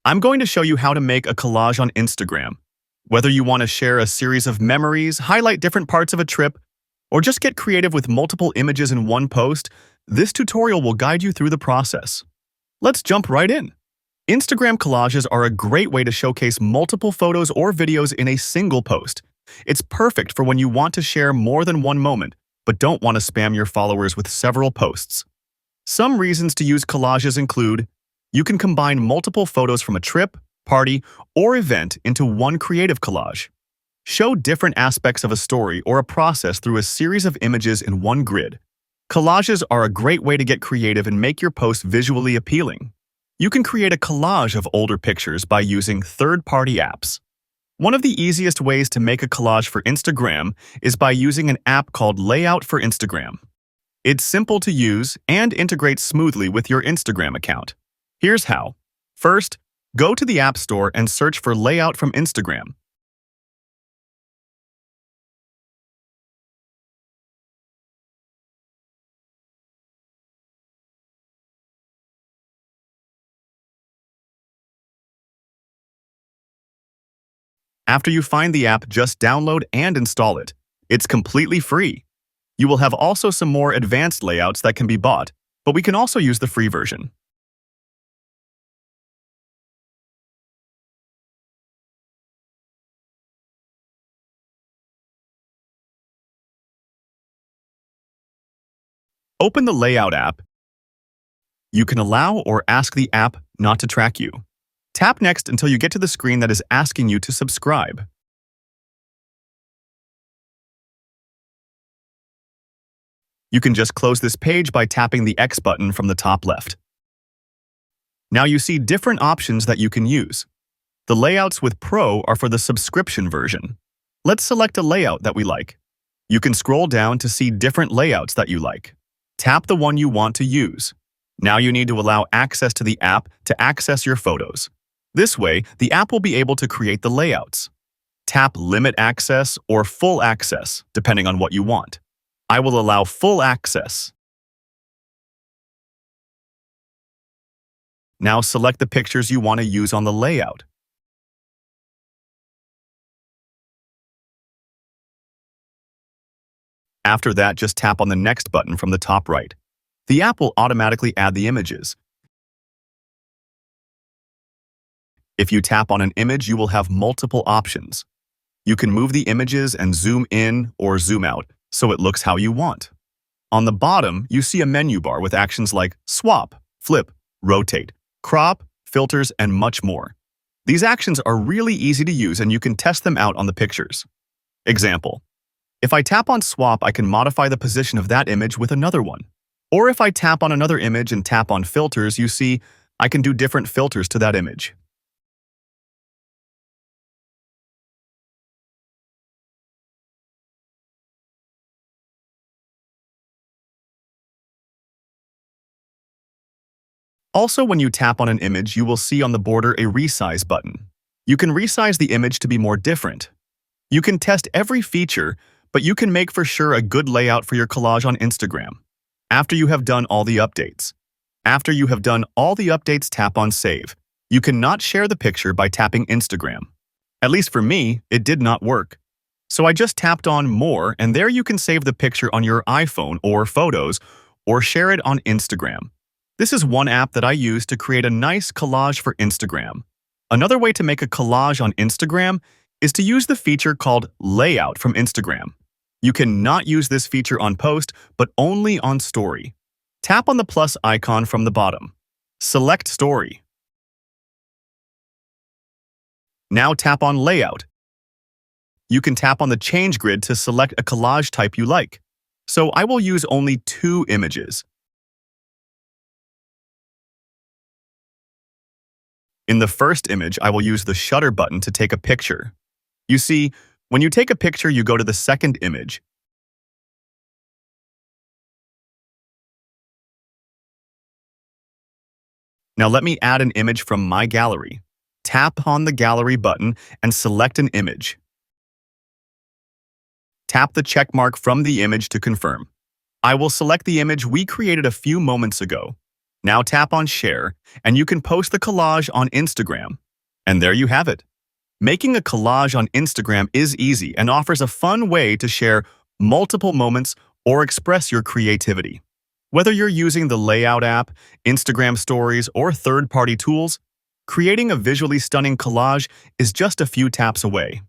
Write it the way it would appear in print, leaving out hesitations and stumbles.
I'm going to show you how to make a collage on Instagram. Whether you want to share a series of memories, highlight different parts of a trip, or just get creative with multiple images in one post, this tutorial will guide you through the process. Let's jump right in. Instagram collages are a great way to showcase multiple photos or videos in a single post. It's perfect for when you want to share more than one moment, but don't want to spam your followers with several posts. Some reasons to use collages include: you can combine multiple photos from a trip, party, or event into one creative collage. Show different aspects of a story or a process through a series of images in one grid. Collages are a great way to get creative and make your post visually appealing. You can create a collage of older pictures by using third-party apps. One of the easiest ways to make a collage for Instagram is by using an app called Layout for Instagram. It's simple to use and integrates smoothly with your Instagram account. Here's how. First, go to the App Store and search for Layout from Instagram. After you find the app, just download and install it. It's completely free. You will have also some more advanced layouts that can be bought, but we can also use the free version. Open the Layout app. You can allow or ask the app not to track you. Tap Next until you get to the screen that is asking you to subscribe. You can just close this page by tapping the X button from the top left. Now you see different options that you can use. The layouts with Pro are for the subscription version. Let's select a layout that we like. You can scroll down to see different layouts that you like. Tap the one you want to use. Now you need to allow access to the app to access your photos. This way, the app will be able to create the layouts. Tap Limit Access or Full Access, depending on what you want. I will allow full access. Now select the pictures you want to use on the layout. After that, just tap on the Next button from the top right. The app will automatically add the images. If you tap on an image, you will have multiple options. You can move the images and zoom in or zoom out, so it looks how you want. On the bottom, you see a menu bar with actions like swap, flip, rotate, crop, filters, and much more. These actions are really easy to use and you can test them out on the pictures. Example: if I tap on swap, I can modify the position of that image with another one. Or if I tap on another image and tap on filters, you see I can do different filters to that image. Also, when you tap on an image, you will see on the border a resize button. You can resize the image to be more different. You can test every feature, but you can make for sure a good layout for your collage on Instagram. After you have done all the updates. Tap on Save. You cannot share the picture by tapping Instagram. At least for me, it did not work. So I just tapped on More, and there you can save the picture on your iPhone or Photos, or share it on Instagram. This is one app that I use to create a nice collage for Instagram. Another way to make a collage on Instagram is to use the feature called Layout from Instagram. You cannot use this feature on Post, but only on Story. Tap on the plus icon from the bottom. Select Story. Now tap on Layout. You can tap on the Change Grid to select a collage type you like. So I will use only 2 images. In the first image, I will use the shutter button to take a picture. You see, when you take a picture, you go to the second image. Now let me add an image from my gallery. Tap on the gallery button and select an image. Tap the check mark from the image to confirm. I will select the image we created a few moments ago. Now tap on Share, and you can post the collage on Instagram. And there you have it. Making a collage on Instagram is easy and offers a fun way to share multiple moments or express your creativity. Whether you're using the Layout app, Instagram Stories, or third-party tools, creating a visually stunning collage is just a few taps away.